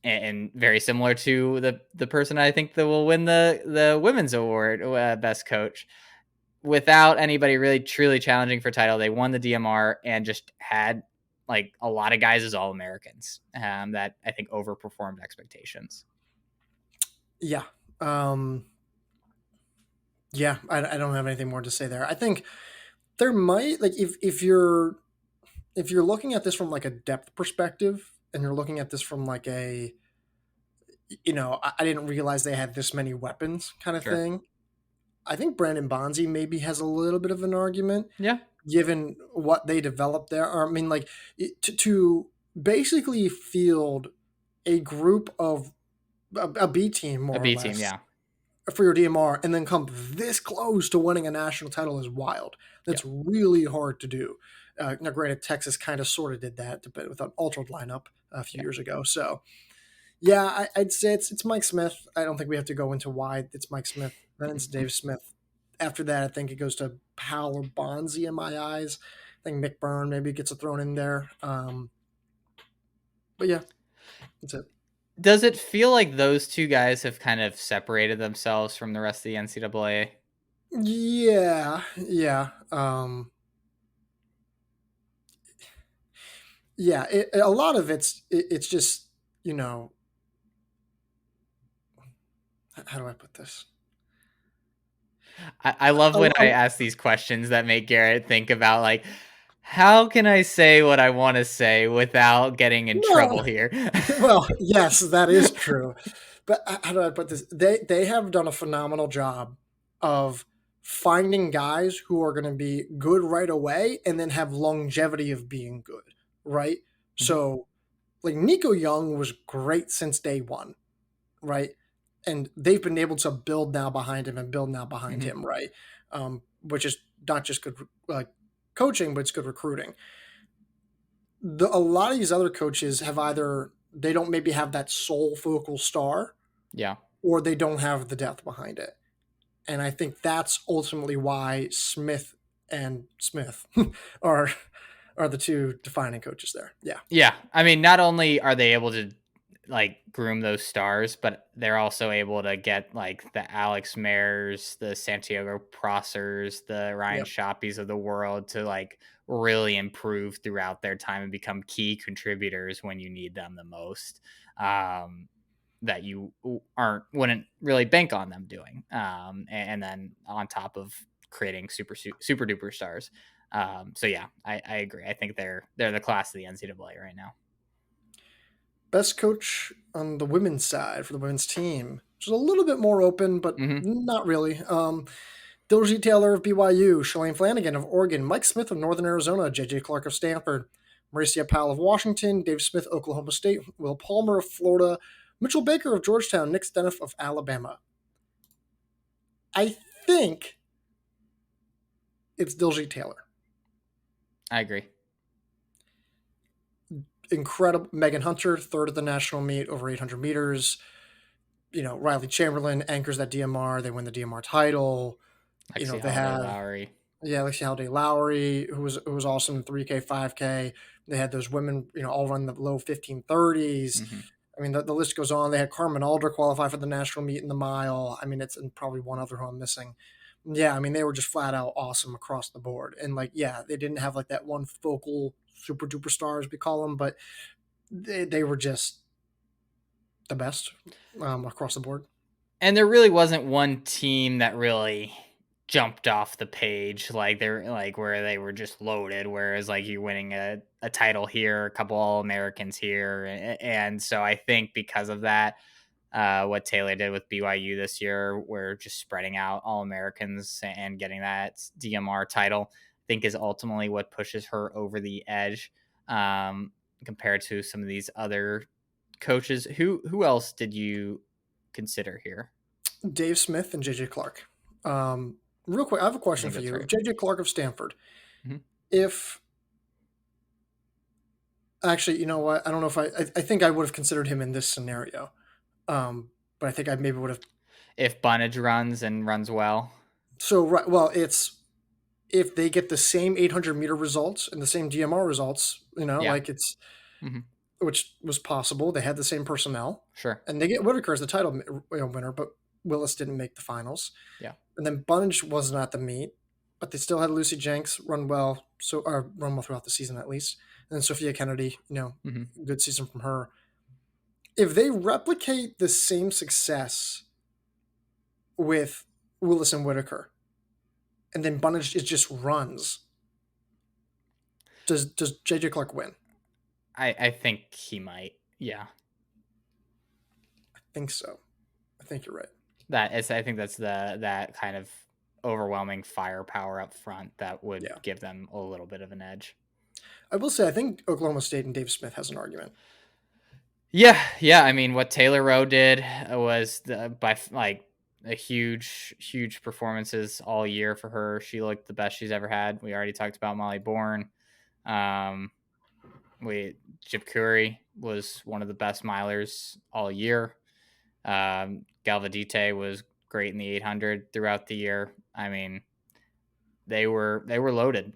Speaker 1: and very similar to the person I think that will win the women's award, best coach. Without anybody really truly challenging for title, they won the DMR and just had like a lot of guys as All Americans that I think overperformed expectations.
Speaker 2: Yeah. Yeah, I don't have anything more to say there. I think there might like if you're looking at this from like a depth perspective and you're looking at this from like a I didn't realize they had this many weapons kind of
Speaker 1: Sure.
Speaker 2: thing. I think Brandon Bonzi maybe has a little bit of an argument
Speaker 1: Yeah.
Speaker 2: given what they developed there. Or, I mean, like to basically field a group of a B team
Speaker 1: A
Speaker 2: more or
Speaker 1: B team.
Speaker 2: less
Speaker 1: Yeah.
Speaker 2: for your DMR and then come this close to winning a national title is wild.
Speaker 1: Yeah.
Speaker 2: That's really hard to do. Now, granted, Texas kind of sort of did that with an altered lineup a few
Speaker 1: Yeah.
Speaker 2: years ago. So, yeah, I'd say it's Mike Smith. I don't think we have to go into why it's Mike Smith. Then it's Dave Smith. After that, I think it goes to Powell or Bonzi in my eyes. I think Mick Byrne maybe gets a thrown in there. But yeah, that's it.
Speaker 1: Does it feel like those two guys have kind of separated themselves from the rest of the NCAA?
Speaker 2: Yeah, yeah. Yeah, a lot of it's just you know how do I put this?
Speaker 1: I love when I ask these questions that make Garrett think about like, how can I say what I want to say without getting in
Speaker 2: No,
Speaker 1: trouble here?
Speaker 2: well, yes, that is true, but how do I put this? They have done a phenomenal job of finding guys who are going to be good right away and then have longevity of being good, right?
Speaker 1: Mhm,
Speaker 2: So, like Nico Young was great since day one, right? And they've been able to build now behind him and build now behind
Speaker 1: mhm,
Speaker 2: him, right? Which is not just good coaching, but it's good recruiting. A lot of these other coaches have either they don't maybe have that sole focal star,
Speaker 1: yeah.
Speaker 2: or they don't have the depth behind it. And I think that's ultimately why Smith and Smith are are the two defining coaches there. Yeah,
Speaker 1: Yeah, I mean, not only are they able to like groom those stars, but they're also able to get like the Alex Mayers, the Santiago Prossers, the Ryan
Speaker 2: yeah.
Speaker 1: Shoppies of the world to like really improve throughout their time and become key contributors when you need them the most. That you aren't wouldn't really bank on them doing. And then on top of creating super duper stars. So yeah, I agree. I think they're the class of the NCAA right now.
Speaker 2: Best coach on the women's side for the women's team, which is a little bit more open, but
Speaker 1: Hmm.
Speaker 2: not really. Dilgy Taylor of BYU, Shalane Flanagan of Oregon, Mike Smith of Northern Arizona, J.J. Clark of Stanford, Mauricia Powell of Washington, Dave Smith, Oklahoma State, Will Palmer of Florida, Mitchell Baker of Georgetown, Nick Steniff of Alabama. I think it's Dilgy Taylor.
Speaker 1: I agree.
Speaker 2: Incredible. Megan Hunter, third at the national meet, over 800 meters. Riley Chamberlain anchors that DMR. They win the DMR title.
Speaker 1: Lexi
Speaker 2: They
Speaker 1: Holiday
Speaker 2: have
Speaker 1: Lowry.
Speaker 2: Lexi Holiday Lowry, who was awesome in 3K, 5K. They had those women, all run the low 1530s.
Speaker 1: Hmm.
Speaker 2: I mean, the list goes on. They had Carmen Alder qualify for the national meet in the mile. I mean, it's and probably one other who I'm missing. Yeah, I mean, they were just flat out awesome across the board. And like, yeah, they didn't have like that one focal super duper star as we call them, but they were just the best across the board.
Speaker 1: And there really wasn't one team that really jumped off the page like they're like where they were just loaded, whereas like you're winning a title here, a couple all Americans here. And so I think because of that, what Taylor did with BYU this year, where just spreading out all Americans and getting that DMR title, I think is ultimately what pushes her over the edge compared to some of these other coaches. Who else did you consider here?
Speaker 2: Dave Smith and JJ Clark. Real quick, I have a
Speaker 1: I
Speaker 2: question
Speaker 1: think
Speaker 2: for
Speaker 1: that's
Speaker 2: you.
Speaker 1: right.
Speaker 2: JJ Clark of Stanford.
Speaker 1: Mhm.
Speaker 2: If actually, you know what? I don't know if I think I would have considered him in this scenario. But I think I maybe would have.
Speaker 1: If Bunnage runs and runs well,
Speaker 2: So right, well, it's if they get the same 800-meter results and the same DMR results,
Speaker 1: yeah,
Speaker 2: like it's
Speaker 1: hmm,
Speaker 2: which was possible. They had the same personnel,
Speaker 1: sure,
Speaker 2: and they get Whitaker as the title winner, but Willis didn't make the finals.
Speaker 1: yeah,
Speaker 2: And then Bunnage wasn't at the meet, but they still had Lucy Jenks run well, run well throughout the season at least. And then Sophia Kennedy,
Speaker 1: hmm.
Speaker 2: good season from her. If they replicate the same success with Willis and Whitaker, and then Bunnage just runs, does JJ Clark win?
Speaker 1: I think he might, yeah.
Speaker 2: think so. I think you're right.
Speaker 1: I think that's that kind of overwhelming firepower up front that would
Speaker 2: Yeah.
Speaker 1: give them a little bit of an edge.
Speaker 2: I will say, I think Oklahoma State and Dave Smith has an argument.
Speaker 1: Yeah, yeah. I mean, what Taylor Rowe did was like a huge performances all year for her. She looked the best she's ever had. We already talked about Molly Bourne. Um, we Chip Curry was one of the best milers all year. Galvadite was great in the 800 throughout the year. I mean, they were loaded.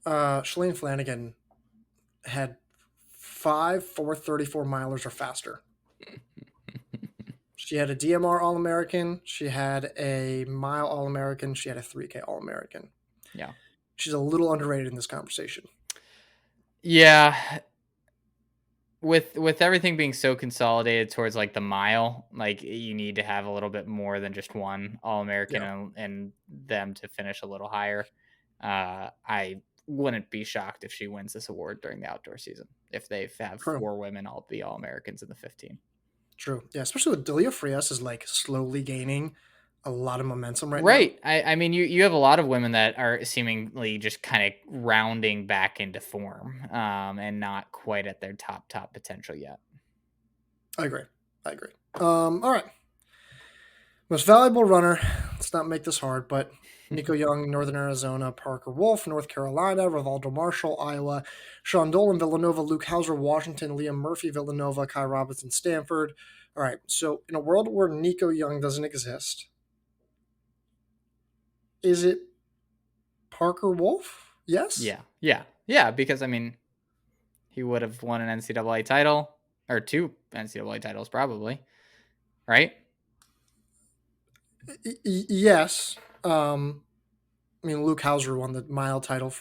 Speaker 2: Shalane Flanagan had 5 434 milers or faster. She had a DMR All American. She had a mile All American. She had a 3K All American.
Speaker 1: Yeah.
Speaker 2: She's a little underrated in this conversation.
Speaker 1: Yeah. With everything being so consolidated towards like the mile, like you need to have a little bit more than just one All American
Speaker 2: Yeah,
Speaker 1: and them to finish a little higher. I wouldn't be shocked if she wins this award during the outdoor season if they have
Speaker 2: true,
Speaker 1: 4 women all be All Americans in the 15.
Speaker 2: true. Yeah, especially with Delia Frias is like slowly gaining a lot of momentum right now.
Speaker 1: Right. I mean, you have a lot of women that are seemingly just kind of rounding back into form, and not quite at their top potential yet.
Speaker 2: I agree. I agree. All right. Most valuable runner. Let's not make this hard, but Nico Young, Northern Arizona, Parker Wolf, North Carolina, Rivaldo Marshall, Iowa, Sean Dolan, Villanova, Luke Hauser, Washington, Liam Murphy, Villanova, Kai Robinson, Stanford. All right. So, in a world where Nico Young doesn't exist, is it Parker Wolf? Yes.
Speaker 1: Yeah. Because I mean, he would have won an NCAA title or 2 NCAA titles, probably, right?
Speaker 2: Yes. I mean, Luke Hauser won the mile title,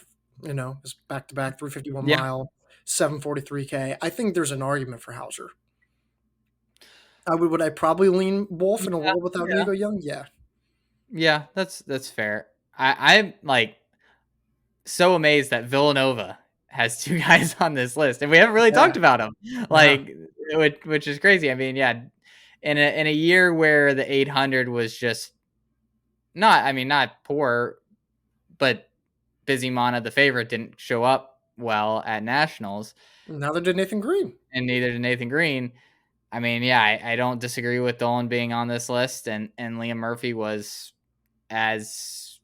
Speaker 2: his back to back 351
Speaker 1: Yeah.
Speaker 2: mile, 743K. I think there's an argument for Hauser. Would I probably lean Wolf in a
Speaker 1: Yeah.
Speaker 2: world without
Speaker 1: Yeah.
Speaker 2: Nico Young? Yeah.
Speaker 1: Yeah. That's fair. I'm like so amazed that Villanova has 2 guys on this list, and we haven't really
Speaker 2: Yeah.
Speaker 1: talked about them.
Speaker 2: Yeah.
Speaker 1: Like, which is crazy. I mean, yeah, in a year where the 800 was just not poor, but Busy Mana, the favorite, didn't show up well at nationals,
Speaker 2: Neither did Nathan Green.
Speaker 1: and neither did Nathan Green. I mean, yeah, I don't disagree with Dolan being on this list, and Liam Murphy was, as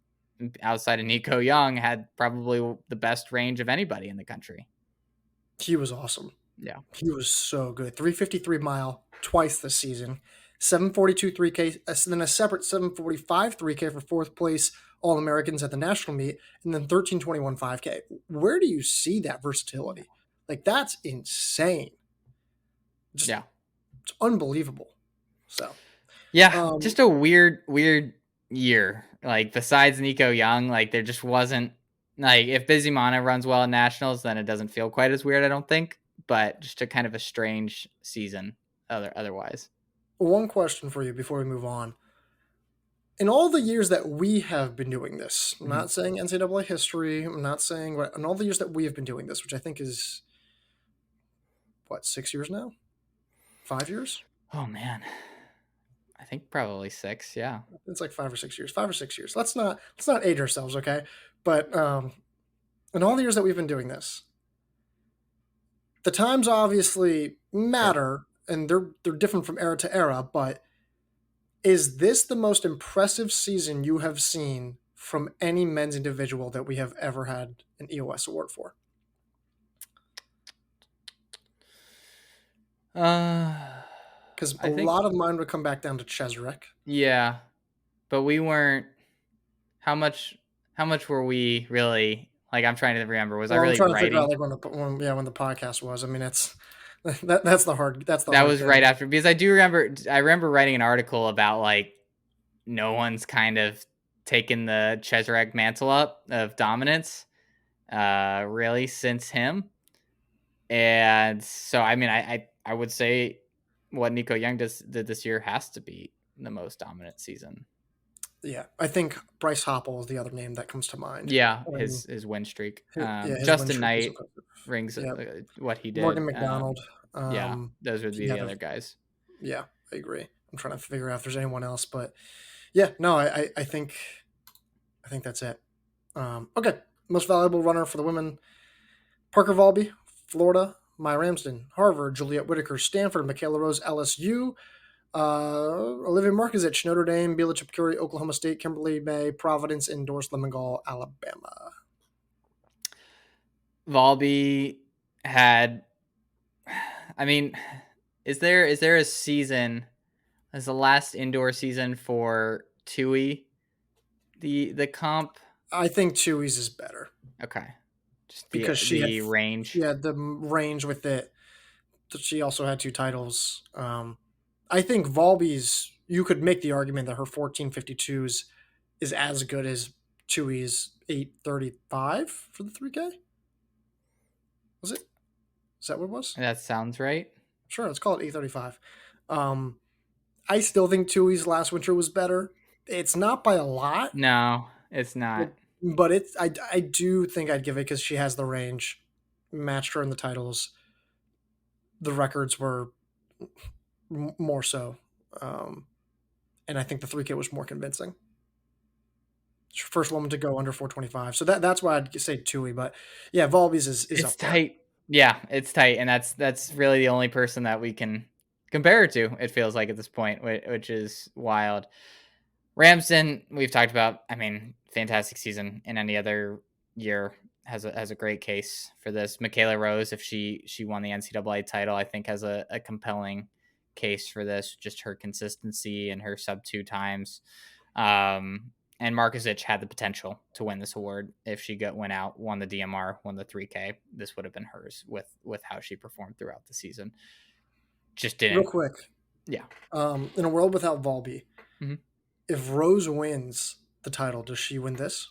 Speaker 1: outside of Nico Young, had probably the best range of anybody in the country.
Speaker 2: He was awesome.
Speaker 1: Yeah.
Speaker 2: He was so good. 353 mile twice this season, 742 3K, and then a separate 745 3K for fourth place All Americans at the national meet, and then 1321 5K. Where do you see that versatility? Like, that's insane. Just,
Speaker 1: Yeah.
Speaker 2: it's unbelievable. So,
Speaker 1: Yeah, just a weird year. Like, besides Nico Young, like there just wasn't, like, if Busy Mana runs well at nationals, then it doesn't feel quite as weird, I don't think. But just a kind of a strange season otherwise.
Speaker 2: one question for you before we move on. In all the years that we have been doing this, I'm not saying NCAA history, I'm not saying what, in all the years that we have been doing this, which I think is, what, 6 years now? 5 years?
Speaker 1: Oh man. I think probably 6, yeah.
Speaker 2: It's like 5 or 6 years. 5 or 6 years. Let's not age ourselves, okay? But in all the years that we've been doing this, the times obviously matter, and they're different from era to era. But is this the most impressive season you have seen from any men's individual that we have ever had an EOS award for? Because a lot of mine would come back down to Cheserek.
Speaker 1: Yeah, but we weren't. How much were we really, like? I'm trying to remember. Was I really
Speaker 2: I'm trying to figure
Speaker 1: writing?
Speaker 2: out like when the podcast was. I mean, it's that's the hard
Speaker 1: That was
Speaker 2: thing.
Speaker 1: right after, because I remember writing an article about like no one's kind of taken the Cheserek mantle up of dominance, really since him. And so, I mean, I would say what Nico Young did this year has to be the most dominant season.
Speaker 2: Yeah, I think Bryce Hoppel is the other name that comes to mind.
Speaker 1: Yeah, his win streak.
Speaker 2: His
Speaker 1: Justin
Speaker 2: win streak
Speaker 1: Knight rings what he did.
Speaker 2: Morgan McDonald.
Speaker 1: Yeah, those would be
Speaker 2: Yeah,
Speaker 1: the other guys.
Speaker 2: yeah, I agree. I'm trying to figure out if there's anyone else, but yeah, no, I think that's it. Okay, most valuable runner for the women: Parker Valby, Florida; Maya Ramsden, Harvard; Juliet Whitaker, Stanford; Michaela Rose, LSU; Olivia Markozich, Notre Dame; Bila Chipkuri, Oklahoma State; Kimberly May, Providence; and Doris Lemengal, Alabama.
Speaker 1: Volby had, I mean, is there a season as the last indoor season for Tui, the comp?
Speaker 2: I think Chewy's is better
Speaker 1: Okay, just
Speaker 2: because
Speaker 1: the range.
Speaker 2: she had the range with it. She also had two titles. I think Volby's, you could make the argument that her 1452s is as good as Chewy's 835 for the 3K. Was it? Is that what it was?
Speaker 1: That sounds right.
Speaker 2: Sure, let's call it 835. Um, I still think Chewy's last winter was better. It's not by a lot,
Speaker 1: No, it's
Speaker 2: but
Speaker 1: not.
Speaker 2: I do think I'd give it because she has the range, matched her in the titles. The records were more so, um, and I think the 3K was more convincing. First woman to go under 425, so that's why I'd say Tui. But yeah, Volby's is
Speaker 1: It's
Speaker 2: up there.
Speaker 1: tight. Yeah, it's tight, and that's really the only person that we can compare it to. It feels like at this point, which is wild. Ramsden, we've talked about. I mean, fantastic season. In any other year, has a great case for this. Michaela Rose, if she won the NCAA title, I think has a compelling case for this. Just her consistency and her sub 2 times. And Markozich had the potential to win this award if she went out, won the DMR, won the 3K. This would have been hers with how she performed throughout the season. Just
Speaker 2: Real
Speaker 1: didn't.
Speaker 2: quick,
Speaker 1: Yeah.
Speaker 2: in a world without Volby,
Speaker 1: Mhm.
Speaker 2: if Rose wins the title, does she win this?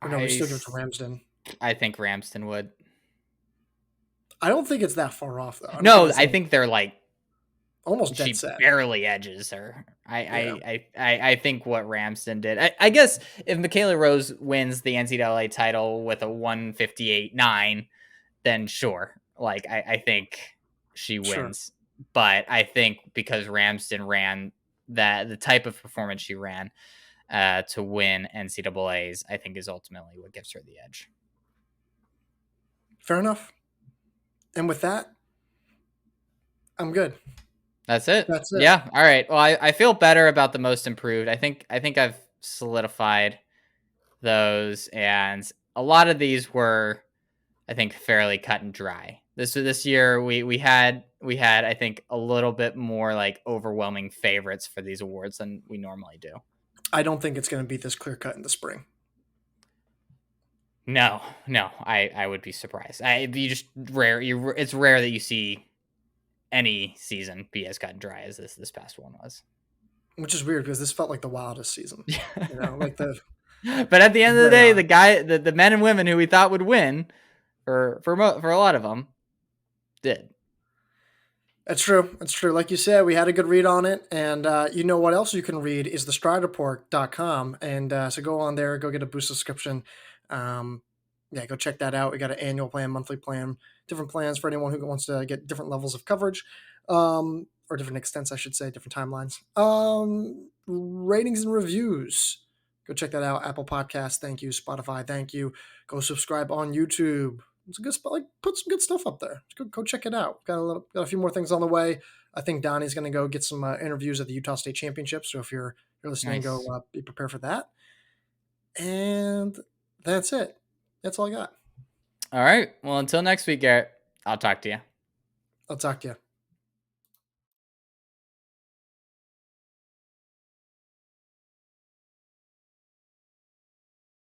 Speaker 2: Or no, we
Speaker 1: I
Speaker 2: still give it to Ramsden.
Speaker 1: I think Ramsden would.
Speaker 2: I don't think it's that far off though. I don't think
Speaker 1: No,
Speaker 2: it's
Speaker 1: I
Speaker 2: like
Speaker 1: think they're like
Speaker 2: almost dead
Speaker 1: she
Speaker 2: set.
Speaker 1: barely edges her.
Speaker 2: Yeah,
Speaker 1: I think what Ramsden did. I guess if Michaela Rose wins the NCAA title with a 158.9, then sure. Like I think she
Speaker 2: sure.
Speaker 1: wins. But I think because Ramsden ran that the type of performance she ran to win NCAAs, I think is ultimately what gives her the edge.
Speaker 2: Fair enough. And with that, I'm good.
Speaker 1: That's it.
Speaker 2: That's it.
Speaker 1: Yeah. All right. Well, I feel better about the most improved. I think I've solidified those, and a lot of these were, I think, fairly cut and dry. This year we had I think a little bit more like overwhelming favorites for these awards than we normally do.
Speaker 2: I don't think it's going to be this clear cut in the spring.
Speaker 1: No, no, I would be surprised. You just rare. It's rare that you see any season be as cut and dry as this past one was.
Speaker 2: Which is weird because this felt like the wildest season. You know, like the
Speaker 1: But at the end of the
Speaker 2: very
Speaker 1: day,
Speaker 2: odd.
Speaker 1: the men and women who we thought would win for a lot of them did.
Speaker 2: That's true. That's true. Like you said, we had a good read on it. And you know what else you can read is the stridereport.com. And so go on there, go get a boost subscription. Yeah, go check that out. We got an annual plan, monthly plan, different plans for anyone who wants to get different levels of coverage, or different extents, I should say, different timelines. Ratings and reviews. Go check that out. Apple Podcasts, thank you. Spotify, thank you. Go subscribe on YouTube. It's a good spot. Like, put some good stuff up there. Go check it out. Got a few more things on the way. I think Donnie's going to go get some interviews at the Utah State Championship. So if you're listening, go
Speaker 1: Nice.
Speaker 2: be prepared for that. And that's it. That's all I got.
Speaker 1: All right. Well, until next week, Garrett, I'll talk to you.
Speaker 2: I'll talk to you.